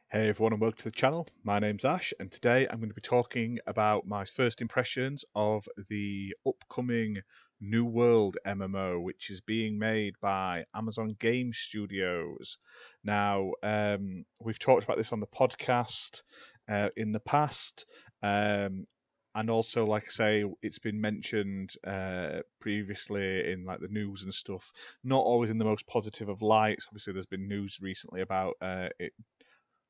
Hey everyone, and welcome to the channel. My name's Ash, and today I'm going to be talking about my first impressions of the upcoming New World MMO, which is being made by Amazon Game Studios. Now, we've talked about this on the podcast in the past, and also, like I say, it's been mentioned previously in like the news and stuff. Not always in the most positive of lights. Obviously, there's been news recently about it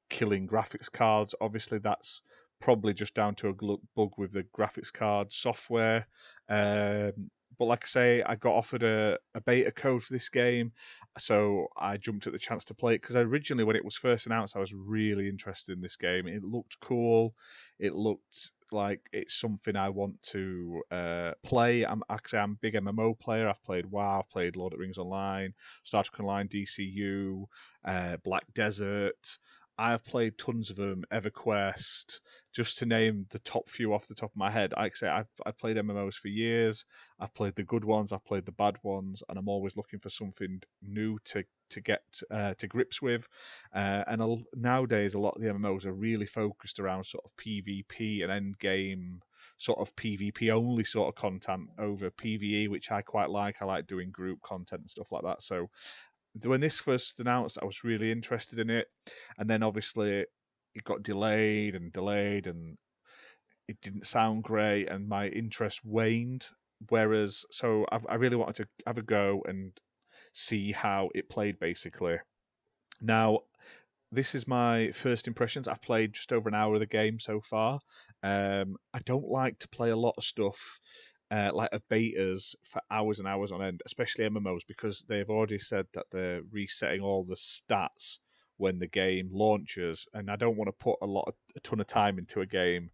killing graphics cards. Obviously, that's probably just down to a bug with the graphics card software. But like I say, I got offered a beta code for this game, so I jumped at the chance to play it because originally, when it was first announced, I was really interested in this game. It looked cool. It looked like it's something I want to play. I'm a big MMO player. I've played WoW, I've played Lord of the Rings Online, Star Trek Online, DCU, Black Desert. I have played tons of them, EverQuest, just to name the top few off the top of my head. Like I say, I've played MMOs for years. I've played the good ones, I've played the bad ones, and I'm always looking for something new to get to grips with. Nowadays, a lot of the MMOs are really focused around sort of PvP and end game sort of PvP only sort of content over PvE, which I quite like. I like doing group content and stuff like that. So when this first announced, I was really interested in it, and then obviously it got delayed, and it didn't sound great, and my interest waned. Whereas, I really wanted to have a go and see how it played, basically. Now, this is my first impressions. I've played just over an hour of the game so far. I don't like to play a lot of stuff like of betas for hours and hours on end, especially MMOs, because they've already said that they're resetting all the stats when the game launches, and I don't want to put a ton of time into a game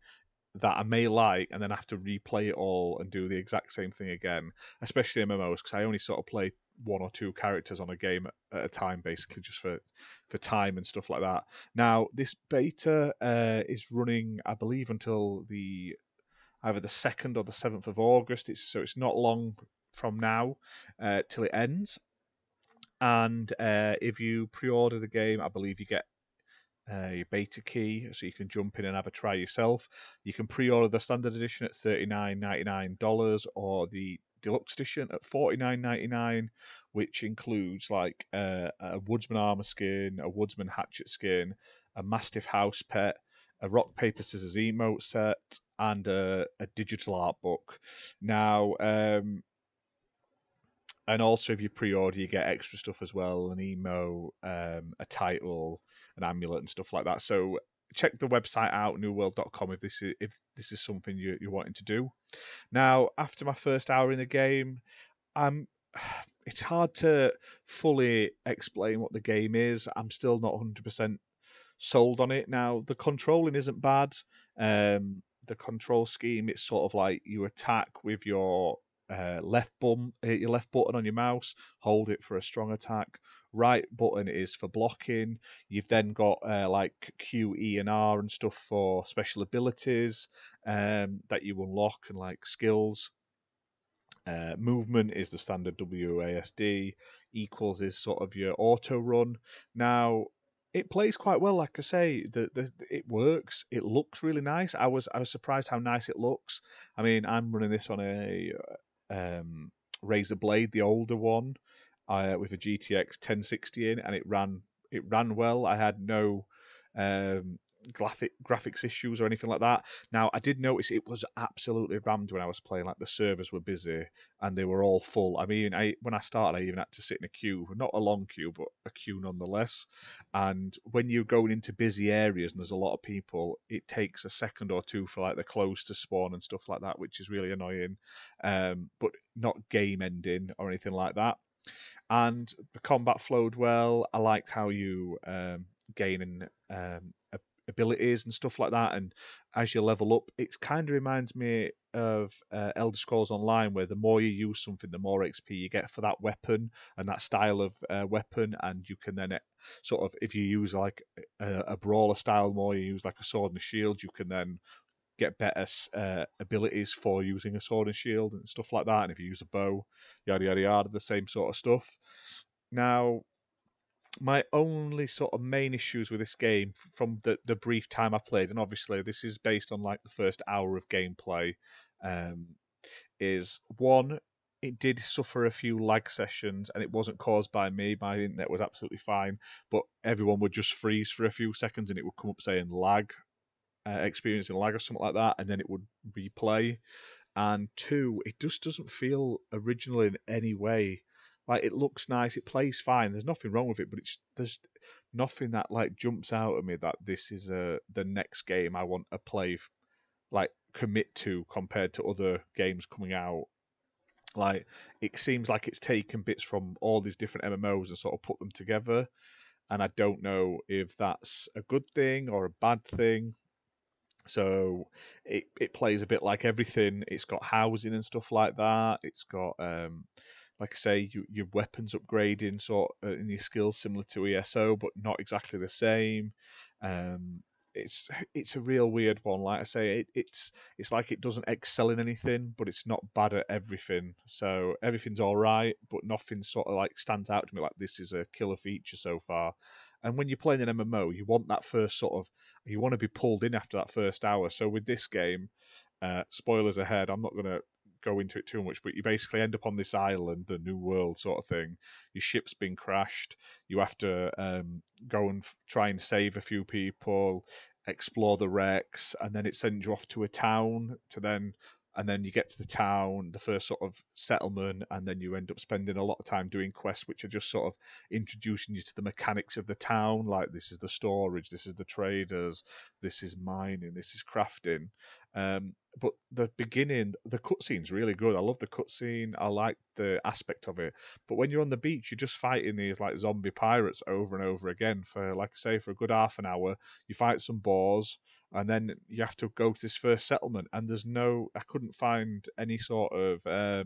that I may like and then have to replay it all and do the exact same thing again, especially MMOs, because I only sort of play one or two characters on a game at a time, basically, just for time and stuff like that. Now, this beta is running, I believe, until the either the 2nd or the 7th of August. It's not long from now till it ends. And if you pre-order the game, I believe you get your beta key, so you can jump in and have a try yourself. You can pre-order the standard edition at $39.99 or the deluxe edition at $49.99, which includes like a woodsman armor skin, a woodsman hatchet skin, a mastiff house pet, a rock paper scissors emote set, and a digital art book. Now, and also if you pre-order, you get extra stuff as well: an emo, a title, an amulet, and stuff like that. So check the website out, newworld.com, if this is something you're wanting to do. Now, after my first hour in the game, I'm it's hard to fully explain what the game is. I'm still not 100% sold on it. Now, the controlling isn't bad. The control scheme, it's sort of like you attack with your your left button on your mouse, hold it for a strong attack. Right button is for blocking. You've then got like Q, E, and R and stuff for special abilities that you unlock and like skills. Movement is the standard WASD. Equals is sort of your auto run. Now, it plays quite well, like I say. It works. It looks really nice. I was surprised how nice it looks. I mean, I'm running this on a Razer Blade, the older one, with a GTX 1060 in, and it ran well. I had no um, graphics issues or anything like that. Now, I did notice it was absolutely rammed when I was playing. Like the servers were busy and they were all full. I mean, when I started, I even had to sit in a queue, not a long queue, but a queue nonetheless. And when you're going into busy areas and there's a lot of people, it takes a second or two for like the clothes to spawn and stuff like that, which is really annoying. But not game ending or anything like that. And the combat flowed well. I liked how you gain abilities and stuff like that. And as you level up, it kind of reminds me of Elder Scrolls Online, where the more you use something, the more XP you get for that weapon and that style of weapon. And you can then sort of, if you use like a brawler style more, you use like a sword and a shield, you can then get better abilities for using a sword and shield and stuff like that. And if you use a bow, yada yada yada, the same sort of stuff. Now, My only sort of main issues with this game from the brief time I played, and obviously this is based on like the first hour of gameplay, um, is one, it did suffer a few lag sessions, and it wasn't caused by me. My internet was absolutely fine, but everyone would just freeze for a few seconds, and it would come up saying lag, experiencing lag or something like that, and then it would replay. And two, it just doesn't feel original in any way. Like it looks nice, it plays fine. There's nothing wrong with it, but there's nothing that like jumps out at me that this is the next game I want to play, like commit to compared to other games coming out. Like it seems like it's taken bits from all these different MMOs and sort of put them together, and I don't know if that's a good thing or a bad thing. So it plays a bit like everything. It's got housing and stuff like that. It's got like I say, your weapons upgrading sort in your skills similar to ESO, but not exactly the same. Um, it's a real weird one. Like I say, it's like it doesn't excel in anything, but it's not bad at everything. So everything's all right, but nothing sort of like stands out to me like this is a killer feature so far. And when you're playing an MMO, you want that first sort of you want to be pulled in after that first hour. So with this game, spoilers ahead, I'm not going to go into it too much, but you basically end up on this island, the new world sort of thing. Your ship's been crashed. You have to go and try and save a few people, explore the wrecks, and then it sends you off to a town to then. And then you get to the town, the first sort of settlement, and then you end up spending a lot of time doing quests, which are just sort of introducing you to the mechanics of the town. Like this is the storage, this is the traders, this is mining, this is crafting. But the beginning, the cutscene's really good. I love the cutscene. I like the aspect of it. But when you're on the beach, you're just fighting these like zombie pirates over and over again for, like I say, for a good half an hour. You fight some boars, and then you have to go to this first settlement. And I couldn't find any sort of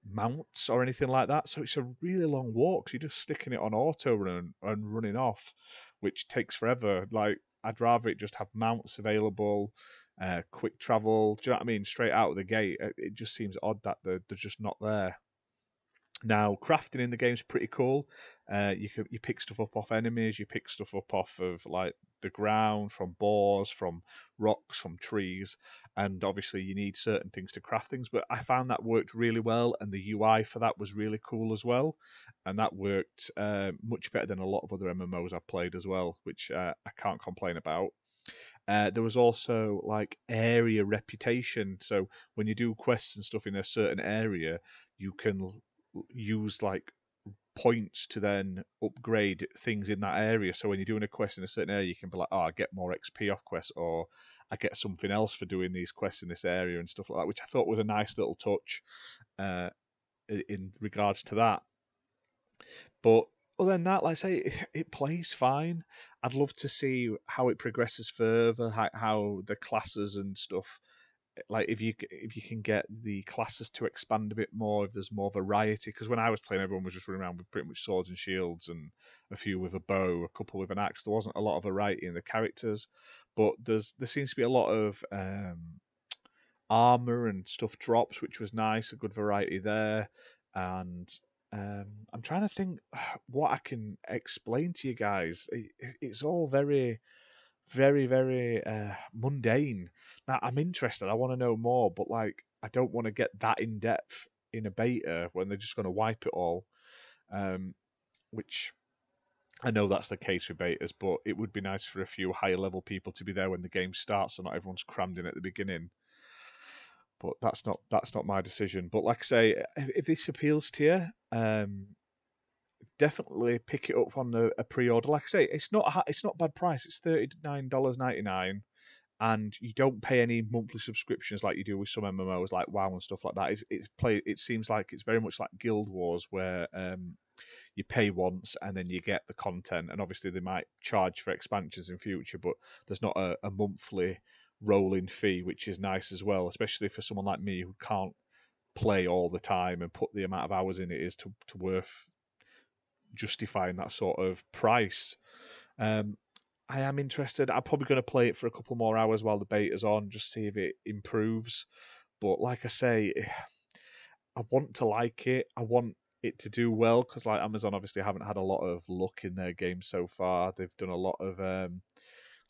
mounts or anything like that. So it's a really long walk. So you're just sticking it on auto run and running off, which takes forever. Like I'd rather it just have mounts available, quick travel. Do you know what I mean? Straight out of the gate. It just seems odd that they're just not there. Now, crafting in the game is pretty cool. You pick stuff up off enemies, you pick stuff up off of like the ground, from boars, from rocks, from trees, and obviously you need certain things to craft things. But I found that worked really well, and the UI for that was really cool as well, and that worked much better than a lot of other MMOs I've played as well, which I can't complain about. There was also like area reputation. So when you do quests and stuff in a certain area, you can use like points to then upgrade things in that area. So when you're doing a quest in a certain area, you can be like, oh, I get more XP off quests, or I get something else for doing these quests in this area and stuff like that, which I thought was a nice little touch uh, in regards to that. But other than that, like I say, it plays fine. I'd love to see how it progresses further, how the classes and stuff, like if you can get the classes to expand a bit more, if there's more variety. Because when I was playing, everyone was just running around with pretty much swords and shields, and a few with a bow, a couple with an axe. There wasn't a lot of variety in the characters, but there seems to be a lot of armor and stuff drops, which was nice, a good variety there. And I'm trying to think what I can explain to you guys. It's all very, very, very mundane. Now I'm interested. I want to know more, but like I don't want to get that in depth in a beta when they're just going to wipe it all. Um, which I know that's the case with betas, but it would be nice for a few higher level people to be there when the game starts, so not everyone's crammed in at the beginning. But that's not my decision. But like I say, if this appeals to you, definitely pick it up on a pre-order. Like I say, it's not bad price. It's $39.99, and you don't pay any monthly subscriptions like you do with some MMOs like WoW and stuff like that. It seems like it's very much like Guild Wars, where you pay once and then you get the content, and obviously they might charge for expansions in future, but there's not a monthly rolling fee, which is nice as well, especially for someone like me who can't play all the time and put the amount of hours in it is to worth justifying that sort of price. Um, I am interested. I'm probably going to play it for a couple more hours while the beta's on, just see if it improves. But like I say, I want to like it. I want it to do well, because like Amazon obviously haven't had a lot of luck in their games so far. They've done a lot of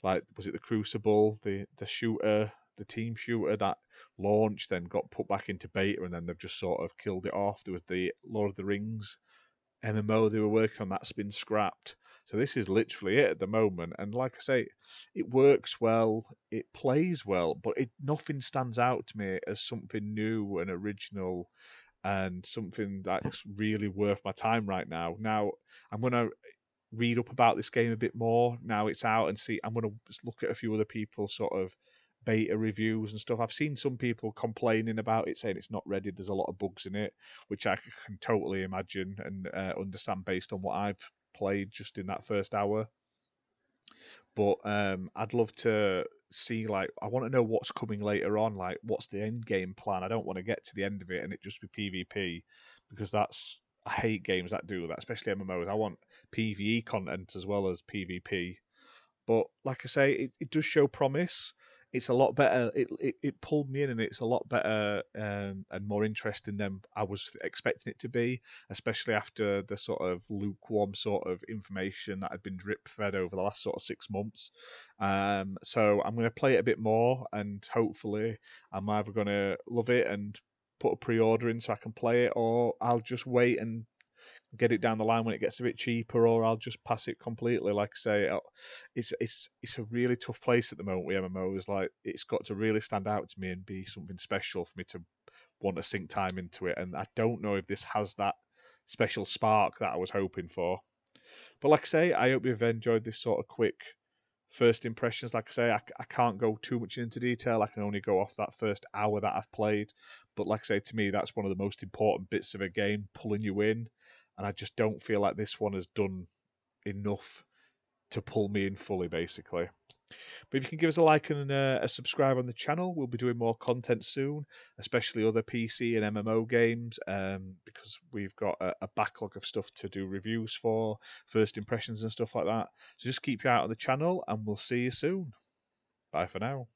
like, was it the Crucible, the shooter, the team shooter that launched, then got put back into beta, and then they've just sort of killed it off. There was the Lord of the Rings MMO they were working on, that's been scrapped. So this is literally it at the moment. And like I say, it works well, it plays well, but nothing stands out to me as something new and original and something that's really worth my time right now. Now, I'm going to read up about this game a bit more now it's out and see. I'm going to look at a few other people's sort of beta reviews and stuff. I've seen some people complaining about it, saying it's not ready. There's a lot of bugs in it, which I can totally imagine and understand based on what I've played just in that first hour. But I'd love to see, like, I want to know what's coming later on. Like, what's the end game plan? I don't want to get to the end of it and it just be PvP, because I hate games that do that, especially MMOs. I want PvE content as well as PvP. But like I say, it does show promise. It's a lot better. It pulled me in, and it's a lot better and more interesting than I was expecting it to be, especially after the sort of lukewarm sort of information that had been drip fed over the last sort of 6 months. So I'm going to play it a bit more, and hopefully I'm either going to love it and put a pre-order in so I can play it, or I'll just wait and get it down the line when it gets a bit cheaper, or I'll just pass it completely. Like I say, it's a really tough place at the moment with MMOs. Like, it's got to really stand out to me and be something special for me to want to sink time into it. And I don't know if this has that special spark that I was hoping for. But like I say, I hope you've enjoyed this sort of quick first impressions. Like I say, I can't go too much into detail. I can only go off that first hour that I've played. But like I say, to me, that's one of the most important bits of a game, pulling you in. And I just don't feel like this one has done enough to pull me in fully, basically. But if you can give us a like and a subscribe on the channel, we'll be doing more content soon, especially other PC and MMO games, because we've got a backlog of stuff to do reviews for, first impressions and stuff like that. So just keep your eye out on the channel, and we'll see you soon. Bye for now.